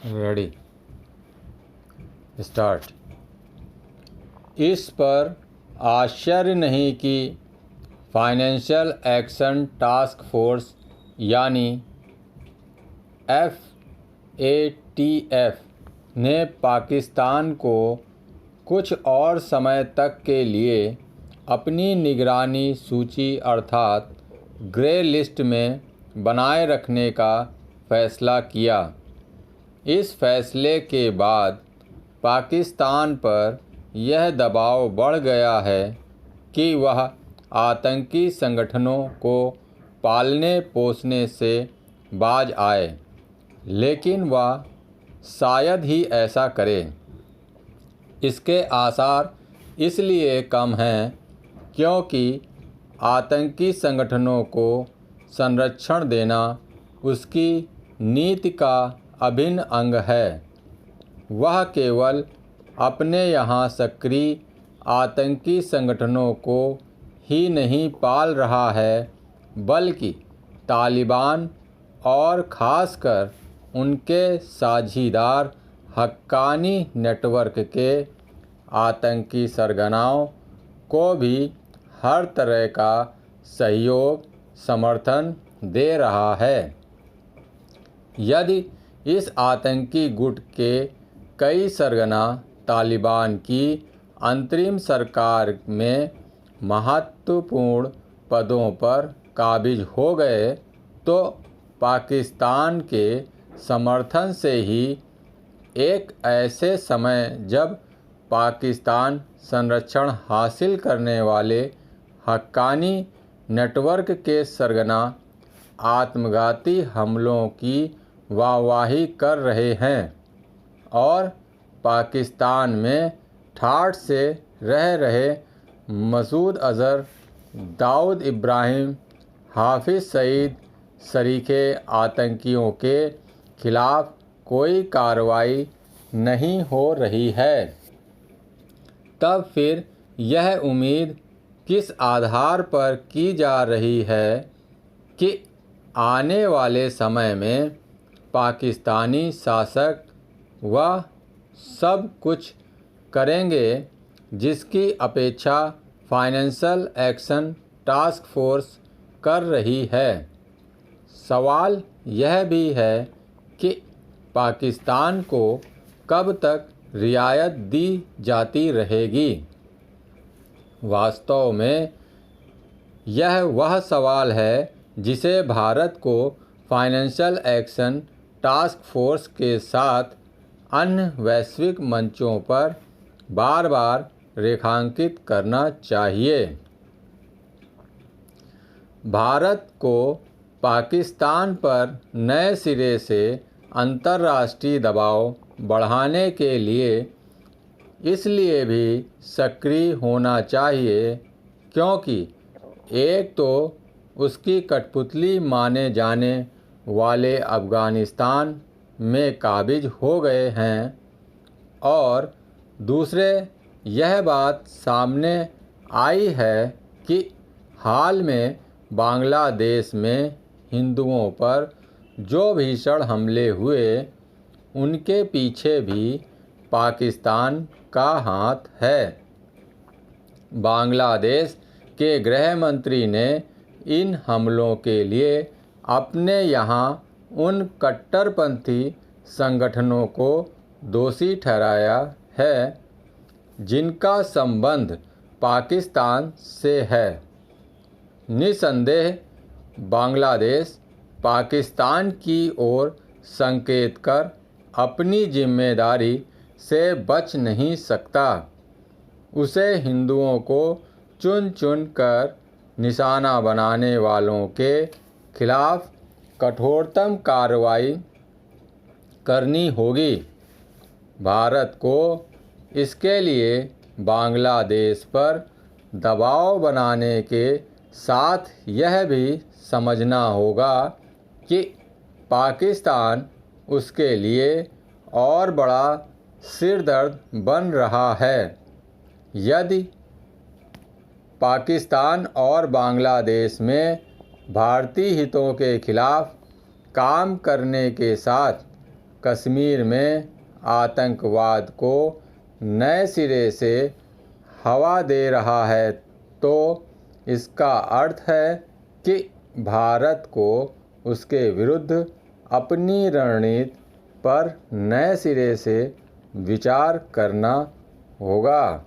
Ready start. इस पर आश्चर्य नहीं कि फाइनेंशियल एक्शन टास्क फोर्स यानी FATF ने पाकिस्तान को कुछ और समय तक के लिए अपनी निगरानी सूची अर्थात ग्रे लिस्ट में बनाए रखने का फैसला किया। इस फैसले के बाद पाकिस्तान पर यह दबाव बढ़ गया है कि वह आतंकी संगठनों को पालने पोसने से बाज आए, लेकिन वह शायद ही ऐसा करे। इसके आसार इसलिए कम हैं क्योंकि आतंकी संगठनों को संरक्षण देना उसकी नीति का अभिन्न अंग है। वह केवल अपने यहाँ सक्रिय आतंकी संगठनों को ही नहीं पाल रहा है, बल्कि तालिबान और ख़ासकर उनके साझीदार हक्कानी नेटवर्क के आतंकी सरगनाओं को भी हर तरह का सहयोग समर्थन दे रहा है। यदि इस आतंकी गुट के कई सरगना तालिबान की अंतरिम सरकार में महत्वपूर्ण पदों पर काबिज हो गए तो पाकिस्तान के समर्थन से ही एक ऐसे समय जब पाकिस्तान संरक्षण हासिल करने वाले हक्कानी नेटवर्क के सरगना आत्मघाती हमलों की वाहवाही कर रहे हैं और पाकिस्तान में ठाठ से रह रहे मसूद अज़हर, दाऊद इब्राहिम, हाफिज़ सईद सरीखे आतंकियों के खिलाफ कोई कार्रवाई नहीं हो रही है, तब फिर यह उम्मीद किस आधार पर की जा रही है कि आने वाले समय में पाकिस्तानी शासक वह सब कुछ करेंगे जिसकी अपेक्षा फाइनेंशियल एक्शन टास्क फोर्स कर रही है। सवाल यह भी है कि पाकिस्तान को कब तक रियायत दी जाती रहेगी। वास्तव में यह वह सवाल है जिसे भारत को फाइनेंशियल एक्शन टास्क फोर्स के साथ अन्य वैश्विक मंचों पर बार बार रेखांकित करना चाहिए। भारत को पाकिस्तान पर नए सिरे से अंतर्राष्ट्रीय दबाव बढ़ाने के लिए इसलिए भी सक्रिय होना चाहिए क्योंकि एक तो उसकी कठपुतली माने जाने वाले अफ़गानिस्तान में काबिज हो गए हैं और दूसरे यह बात सामने आई है कि हाल में बांग्लादेश में हिंदुओं पर जो भीषण हमले हुए उनके पीछे भी पाकिस्तान का हाथ है। बांग्लादेश के गृह मंत्री ने इन हमलों के लिए अपने यहाँ उन कट्टरपंथी संगठनों को दोषी ठहराया है जिनका संबंध पाकिस्तान से है। निसंदेह बांग्लादेश पाकिस्तान की ओर संकेत कर अपनी जिम्मेदारी से बच नहीं सकता। उसे हिंदुओं को चुन चुन कर निशाना बनाने वालों के खिलाफ कठोरतम कार्रवाई करनी होगी। भारत को इसके लिए बांग्लादेश पर दबाव बनाने के साथ यह भी समझना होगा कि पाकिस्तान उसके लिए और बड़ा सिरदर्द बन रहा है। यदि पाकिस्तान और बांग्लादेश में भारतीय हितों के खिलाफ काम करने के साथ कश्मीर में आतंकवाद को नए सिरे से हवा दे रहा है, तो इसका अर्थ है कि भारत को उसके विरुद्ध अपनी रणनीति पर नए सिरे से विचार करना होगा।